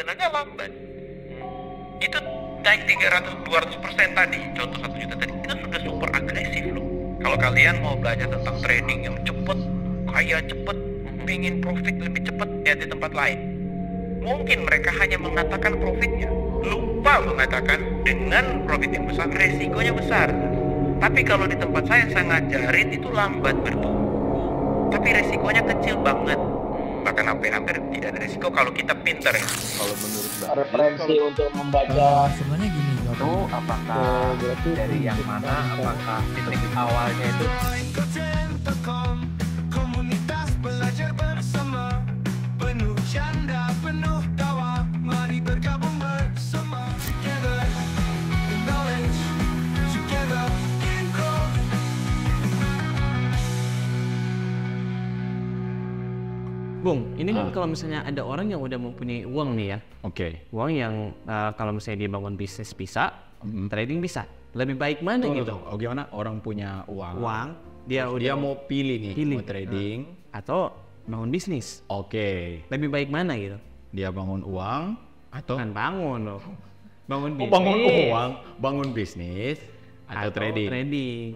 sebenarnya lambat. Itu naik 300-200% tadi, contoh 1 juta tadi, itu sudah super agresif loh. Kalau kalian mau belajar tentang trading yang cepet, kaya cepet, pengen profit lebih cepet, ya di tempat lain. Mungkin mereka hanya mengatakan profitnya, lupa mengatakan dengan profit yang besar, resikonya besar. Tapi kalau di tempat saya ngajarin itu lambat bertumbuh, tapi resikonya kecil banget. Bahkan hampir tidak ada resiko kalau kita pintar ya. Kalau menurut Mbak, referensi untuk membaca sebenarnya gini itu apakah berarti dari yang mana, apakah titik awalnya itu komunitas belajar bersama, penuh canda, penuh tawa, mari bergabung bersama. Together in knowledge, together in growth. Bung, ini kan kalau misalnya ada orang yang udah mempunyai uang nih ya, Oke. uang yang kalau misalnya dia bangun bisnis bisa, trading bisa, lebih baik mana Tunggu, gitu? tunggu. Oh, gimana orang punya uang? Dia Dia mau pilih nih, Pilih. mau trading. atau bangun bisnis, Oke. lebih baik mana gitu? Dia bangun uang atau Kan bangun loh, bangun bisnis, bangun uang, bangun bisnis atau trading. trading.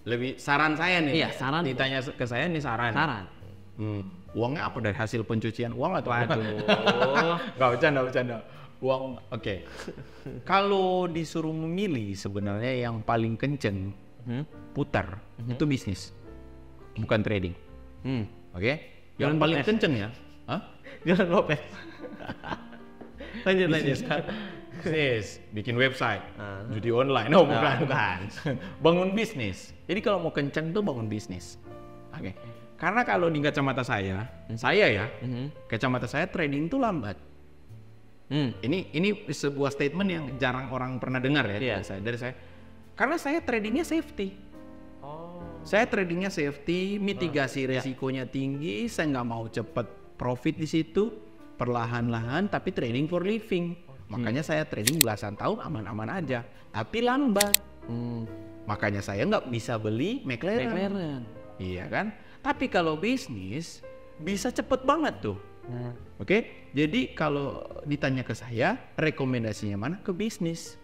Lebih saran saya nih. Iya, saran. Ditanya ke saya nih saran. Saran. Uangnya apa, dari hasil pencucian uang atau apa? Waduh. Nggak bercanda. Uang, oke. Kalau disuruh memilih sebenarnya yang paling kenceng putar itu bisnis, bukan trading. Oke? Yang Jangan paling Lopez. kenceng ya? Hah? Jangan Lopez. lanjut. Bisnis, bikin website, judi online. Oh, bukan. Bangun bisnis. Jadi kalau mau kenceng tuh bangun bisnis. Oke. Karena kalau di kacamata saya ya, kacamata saya trading tuh lambat. Ini sebuah statement yang jarang orang pernah dengar ya dari saya. Karena saya tradingnya safety. Saya tradingnya safety, mitigasi resikonya tinggi. Saya nggak mau cepet profit di situ, perlahan-lahan. Tapi trading for living. Makanya saya trading belasan tahun aman-aman aja. Tapi lambat. Makanya saya nggak bisa beli McLaren. Iya kan? Tapi kalau bisnis bisa cepet banget tuh. Oke, jadi kalau ditanya ke saya, rekomendasinya mana? Ke bisnis.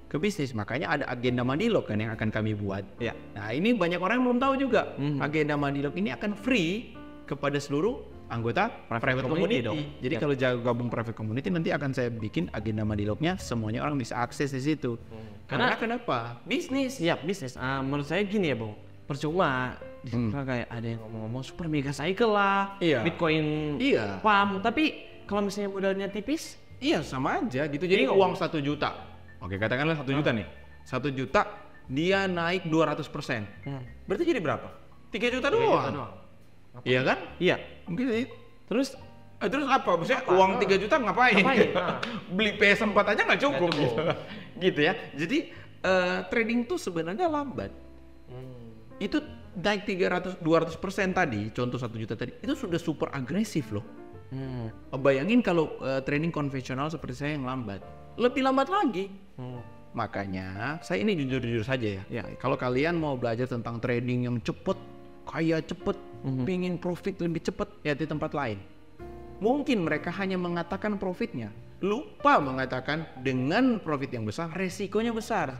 Ke bisnis, makanya ada agenda Mandilog kan yang akan kami buat. Ya. Nah, ini banyak orang yang belum tahu juga. Agenda Mandilog ini akan free kepada seluruh anggota private community dong. Jadi kalau gabung private community nanti akan saya bikin agenda Mandilognya, semuanya orang bisa akses di situ. Karena kenapa? Bisnis. Siap bisnis. Menurut saya gini ya Bung, percuma kayak ada yang ngomong-ngomong super mega cycle lah, Iya. Bitcoin, Iya. pam. Tapi kalau misalnya modalnya tipis, Iya, sama aja gitu. Jadi uang 1 juta. Oke, katakanlah 1 juta nih. 1 juta dia naik 200%. Berarti jadi berapa? 3 juta doang. Iya kan? iya. Mungkin Terus terus apa? Maksudnya uang 3 juta ngapain? Beli PS4 aja nggak cukup. Gitu ya. Jadi trading tuh sebenarnya lambat. Itu naik 300-200% tadi, contoh 1 juta tadi, itu sudah super agresif loh. Bayangin kalau trading konvensional seperti saya yang lambat, lebih lambat lagi. Makanya saya ini jujur-jujur saja ya. Kalau kalian mau belajar tentang trading yang cepet, kaya cepet, pengen profit lebih cepet, ya di tempat lain. Mungkin mereka hanya mengatakan profitnya, lupa mengatakan dengan profit yang besar, resikonya besar.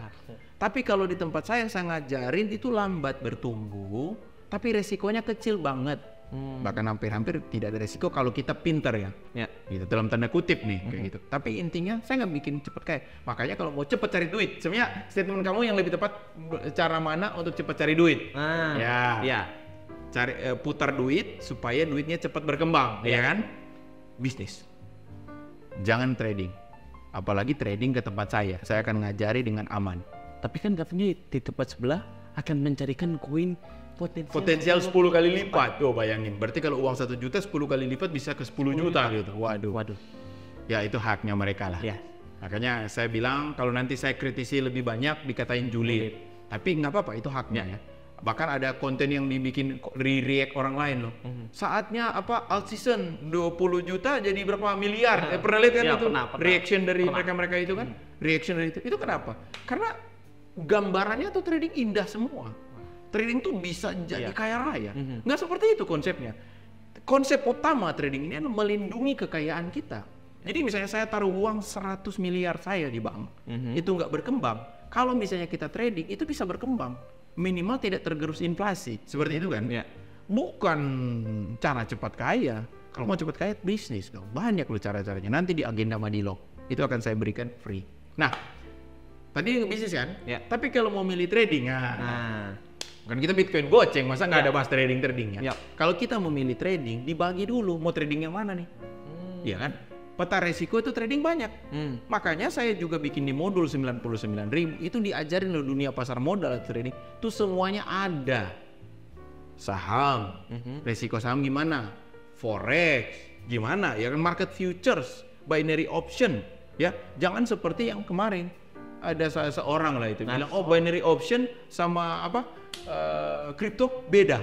Tapi kalau di tempat saya ngajarin itu lambat bertumbuh, tapi resikonya kecil banget. Bahkan hampir tidak ada resiko kalau kita pintar ya. Gitu, dalam tanda kutip nih kayak gitu. Tapi intinya saya nggak bikin cepet kayak. Makanya kalau mau cepet cari duit, sebenarnya statement kamu yang lebih tepat, cara mana untuk cepet cari duit? Cari putar duit supaya duitnya cepat berkembang, ya kan? Bisnis. Jangan trading. Apalagi trading ke tempat saya akan ngajari dengan aman. tapi kan katanya di tempat sebelah akan mencarikan koin Potensial 10 kali lipat. Tuh bayangin. Berarti kalau uang 1 juta 10 kali lipat bisa ke 10 juta gitu. Waduh. Ya itu haknya mereka lah. Ya. Makanya saya bilang kalau nanti saya kritisi lebih banyak dikatain julid. Tapi nggak apa-apa, itu haknya ya. Bahkan ada konten yang dibikin react orang lain loh. Saatnya alt season 20 juta jadi berapa miliar. Pernah lihat kan itu? Pernah. Reaction dari mereka-mereka itu kan? Reaction dari itu. Itu kenapa? Karena gambarannya tuh trading indah semua. Trading tuh bisa jadi kaya raya. Nggak seperti itu konsepnya. Konsep utama trading ini adalah melindungi kekayaan kita. Jadi misalnya saya taruh uang 100 miliar saya di bank, itu nggak berkembang. Kalau misalnya kita trading, itu bisa berkembang. Minimal tidak tergerus inflasi. Seperti itu kan? Ya. Bukan cara cepat kaya. Kalau mau cepat kaya, bisnis dong. Banyak loh cara-caranya. Nanti di agenda Madilog, itu akan saya berikan free. Nah, tadi bisnis kan? Ya. Tapi kalau mau milih trading, Nah, kan kita Bitcoin goceng, masa nggak ada bahas trading ya? Ya. Kalau kita memilih trading, dibagi dulu mau trading yang mana nih? Iya kan? Peta resiko itu trading banyak. Makanya saya juga bikin di modul 99.000 itu diajarin loh dunia pasar modal trading. Itu semuanya ada. Saham, resiko saham gimana? Forex, gimana? Ya kan market futures, binary option, ya. Jangan seperti yang kemarin. Ada seorang lah itu bilang, oh binary option sama apa? Kripto beda.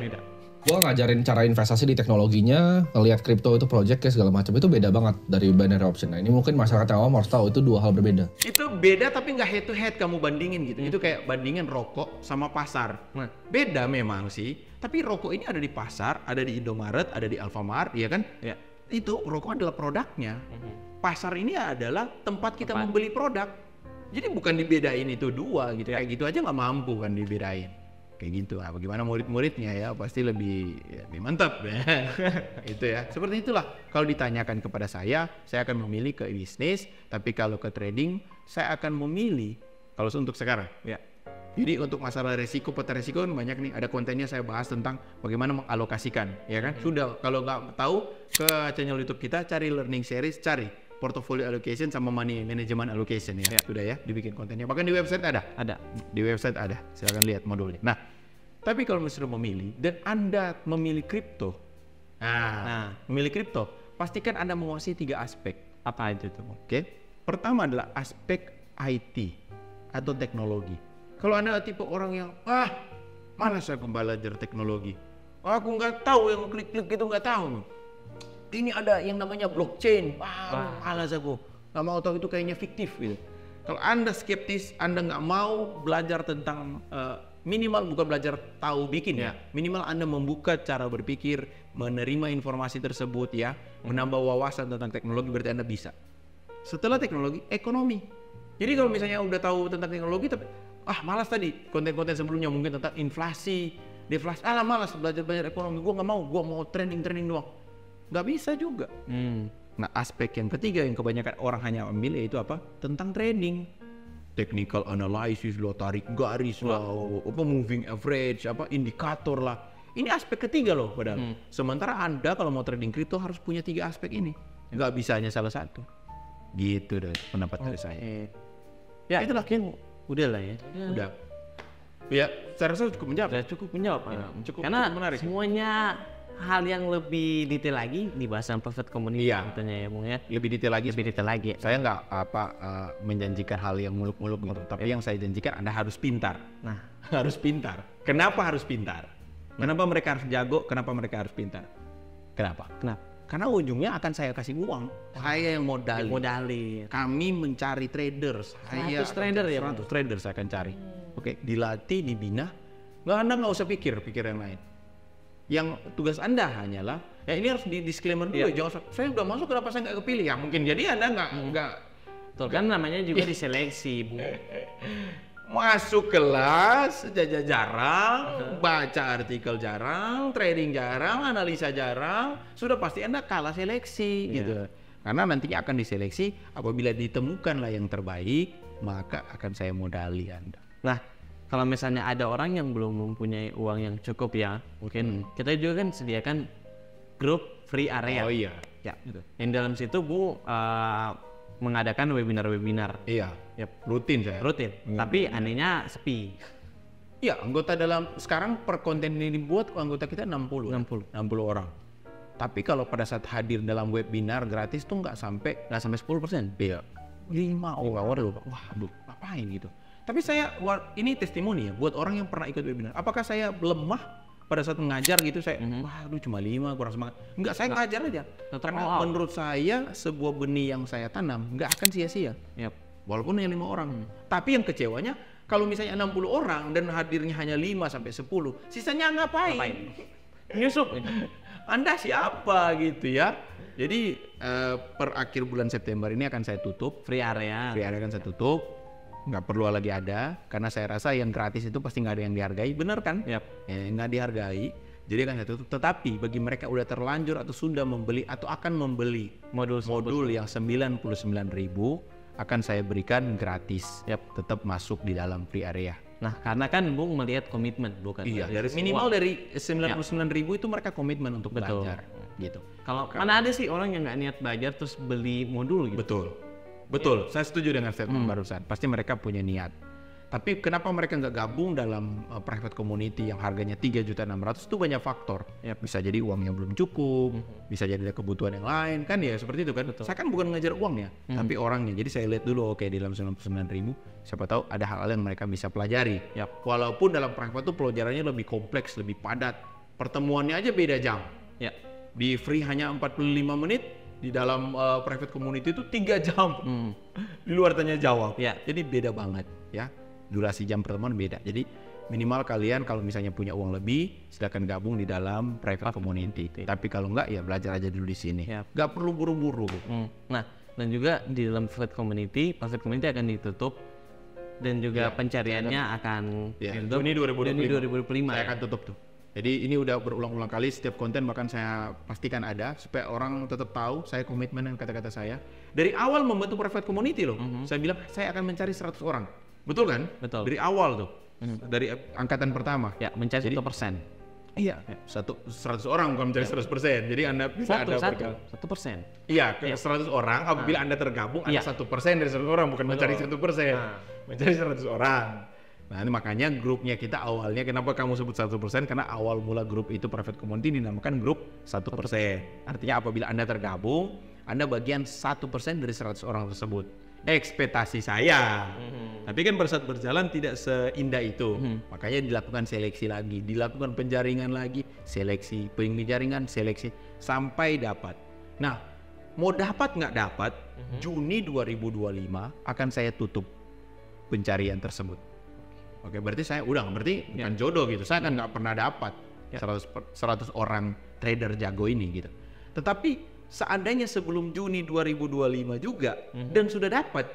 Gua ngajarin cara investasi di teknologinya, ngelihat kripto itu project kayak segala macam itu beda banget dari binary option. Nah ini mungkin masyarakat yang awam harus tahu itu dua hal berbeda. Itu beda tapi nggak head to head kamu bandingin gitu. Itu kayak bandingin rokok sama pasar. Beda memang sih. Tapi rokok ini ada di pasar, ada di Indomaret, ada di Alfamart, ya kan? ya. Itu rokok adalah produknya. Pasar ini adalah tempat kita membeli produk. Jadi bukan dibedain itu dua gitu. Kayak gitu aja nggak mampu kan dibedain. Kayak gitu. Nah, bagaimana murid-muridnya ya pasti lebih mantap ya. Itu ya. Seperti itulah. Kalau ditanyakan kepada saya akan memilih ke bisnis, tapi kalau ke trading saya akan memilih kalau untuk sekarang. Ya. Jadi untuk masalah resiko, peta resiko kan banyak nih. Ada kontennya saya bahas tentang bagaimana mengalokasikan, ya kan? Sudah, kalau nggak tahu ke channel YouTube kita cari learning series, cari portfolio allocation sama money management allocation ya. Sudah ya, dibikin kontennya. Bahkan di website ada. Di website ada. Silakan lihat modulnya. Nah, tapi kalau misalnya memilih dan Anda memilih kripto. Memilih kripto, pastikan Anda menguasai 3 aspek. Apa itu tuh? Oke. Pertama adalah aspek IT atau teknologi. Kalau Anda tipe orang yang mana saya belajar teknologi. Aku nggak tahu, yang klik-klik itu nggak tahu. Ini ada yang namanya blockchain. Malas aku. Nggak mau tahu, itu kayaknya fiktif gitu. Kalau Anda skeptis, Anda nggak mau belajar tentang minimal bukan belajar tahu bikin ya. Minimal Anda membuka cara berpikir, menerima informasi tersebut ya, menambah wawasan tentang teknologi, berarti Anda bisa. Setelah teknologi, ekonomi. Jadi kalau misalnya udah tahu tentang teknologi tapi malas tadi konten-konten sebelumnya mungkin tentang inflasi, deflasi. Malas belajar ekonomi. Gua nggak mau, gua mau trending doang. Nggak bisa juga. Nah, aspek yang ketiga yang kebanyakan orang hanya ambil yaitu apa? Tentang trading. Technical analysis lah, tarik garis lah, moving average, indikator lah. Ini aspek ketiga loh padahal. Sementara Anda kalau mau trading kripto harus punya 3 aspek ini. Nggak bisa hanya salah satu. Gitu deh pendapat dari saya. Ya, itu mungkin udah lah ya. Udah. Ya, saya rasa cukup menjawab. Sudah cukup menjawab. Cukup Karena menarik. Semuanya hal yang lebih detail lagi dibahas dalam private community tentunya ya Bung ya. Lebih detail lagi. Ya. Saya nggak menjanjikan hal yang muluk-muluk gitu, tapi yang saya janjikan Anda harus pintar. Nah, harus pintar. Kenapa harus pintar? Kenapa mereka harus jago? Kenapa mereka harus pintar? Kenapa? Karena ujungnya akan saya kasih uang. Saya yang modalin. Kami mencari traders. 100 trader ya, 100 trader saya akan cari. Oke, dilatih, dibina. Anda nggak usah pikir yang lain. Yang tugas Anda hanyalah, ini harus di disclaimer dulu. Jangan saya udah masuk, kenapa saya nggak kepilih? Ya mungkin jadi Anda nggak. Betul kan, namanya juga diseleksi, Bu. Masuk kelas jarang, baca artikel jarang, trading jarang, analisa jarang, sudah pasti Anda kalah seleksi gitu. Karena nantinya akan diseleksi, apabila ditemukanlah yang terbaik, maka akan saya modali Anda. Nah, kalau misalnya ada orang yang belum mempunyai uang yang cukup ya, mungkin kita juga kan sediakan grup free area. Oh iya. Ya. Yang dalam situ Bu mengadakan webinar. Iya. Rutin saya. Tapi anehnya sepi. Iya, anggota dalam sekarang per konten ini dibuat anggota kita 60 orang. Tapi kalau pada saat hadir dalam webinar gratis tuh nggak sampai 10%. Iya. 5 orang. Waduh, ngapain gitu. Tapi ini testimoni ya buat orang yang pernah ikut webinar. Apakah saya lemah pada saat mengajar gitu? Saya waduh cuma 5, kurang semangat. Enggak, saya ngajar aja. Karena menurut saya sebuah benih yang saya tanam nggak akan sia-sia. Walaupun hanya 5 orang. Tapi yang kecewanya kalau misalnya 60 orang dan hadirnya hanya 5 sampai 10, sisanya ngapain? Nyusup. Anda siapa gitu ya. Jadi per akhir bulan September ini akan saya tutup. Free area. Free area akan saya tutup. Nggak perlu lagi ada, karena saya rasa yang gratis itu pasti nggak ada yang dihargai, bener kan? Nggak dihargai, jadi akan saya tutup. Tetapi bagi mereka udah terlanjur atau sudah membeli atau akan membeli modul yang 99.000 akan saya berikan gratis, tetap masuk di dalam free area. Nah, karena kan Bung melihat komitmen, bukan? Iya, minimal dari 99.000 itu mereka komitmen untuk belajar, gitu. Kalau mana ada sih orang yang nggak niat belajar terus beli modul gitu? Betul, saya setuju dengan statement barusan. Pasti mereka punya niat. Tapi kenapa mereka nggak gabung dalam private community yang harganya 3.600.000 itu banyak faktor. Bisa jadi uangnya belum cukup, bisa jadi ada kebutuhan yang lain, kan ya seperti itu kan. Saya kan bukan ngejar uangnya, tapi orangnya. Jadi saya lihat dulu, oke, di dalam 99.000, siapa tahu ada hal-hal yang mereka bisa pelajari. Walaupun dalam private itu pelajarannya lebih kompleks, lebih padat. Pertemuannya aja beda jam. Di free hanya 45 menit. Di dalam private community itu 3 jam. Di luar tanya jawab. Jadi beda banget ya. Durasi jam pertemuan beda. Jadi minimal kalian kalau misalnya punya uang lebih, silakan gabung di dalam private community. Tapi kalau enggak ya belajar aja dulu di sini. Nggak perlu buru-buru. Nah, dan juga di dalam private community akan ditutup dan juga pencariannya akan ditutup Juni 2025. Saya akan tutup tuh. Jadi ini udah berulang-ulang kali, setiap konten bahkan saya pastikan ada supaya orang tetap tahu saya komitmen dengan kata-kata saya. Dari awal membentuk private community loh, saya bilang saya akan mencari 100 orang. Betul kan? Betul. Dari awal tuh, dari angkatan pertama. Mencari 1%. Iya, 100 orang bukan mencari 100%. Jadi Anda bisa ada 1%. Iya, 100 orang apabila Anda tergabung ada 1% dari 100 orang, bukan mencari 100%. Mencari 100 orang. Nah, ini makanya grupnya kita awalnya, kenapa kamu sebut 100%? Karena awal mula grup itu private community dinamakan grup 1%. Artinya apabila Anda tergabung, Anda bagian 1% dari 100 orang tersebut. Ekspektasi saya. Tapi kan pada saat berjalan tidak seindah itu. Makanya dilakukan seleksi lagi, dilakukan penjaringan lagi, seleksi, penjaringan, seleksi, sampai dapat. Nah, mau dapat nggak dapat, Juni 2025 akan saya tutup pencarian tersebut. Oke, berarti saya berarti bukan jodoh gitu. Saya kan nggak pernah dapat 100 orang trader jago ini gitu. Tetapi seandainya sebelum Juni 2025 juga dan sudah dapat,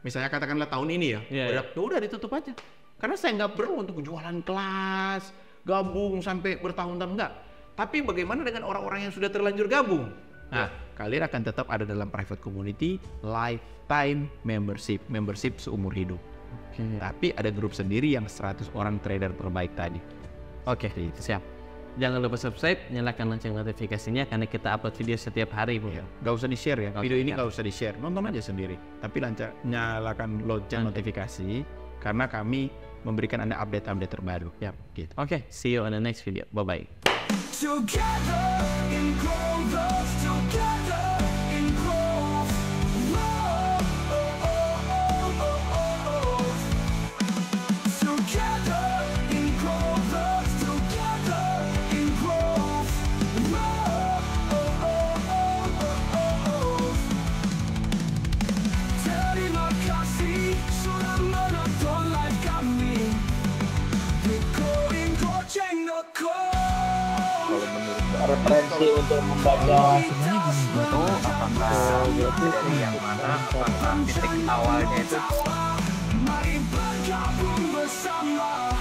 misalnya katakanlah tahun ini udah ditutup aja. Karena saya nggak perlu untuk jualan kelas, gabung sampai bertahun-tahun enggak. Tapi bagaimana dengan orang-orang yang sudah terlanjur gabung? Nah, kalian akan tetap ada dalam private community lifetime membership seumur hidup. Tapi ada grup sendiri yang 100 orang trader terbaik tadi. Oke, siap. Jangan lupa subscribe, nyalakan lonceng notifikasinya karena kita upload video setiap hari, Bu. Gak usah di-share ya. Video ini gak usah di-share, nonton aja sendiri. Tapi nyalakan lonceng notifikasi karena kami memberikan Anda update-update terbaru. Gitu. Oke, see you on the next video. Bye-bye. Together in growth, together in growth. Together in growth, together in growth. Terima kasih sudah menonton live kami di goinggojek.com. Referensi untuk membaca Itu apakah dari yang mana, apakah titik awalnya itu Mari bergabung bersama.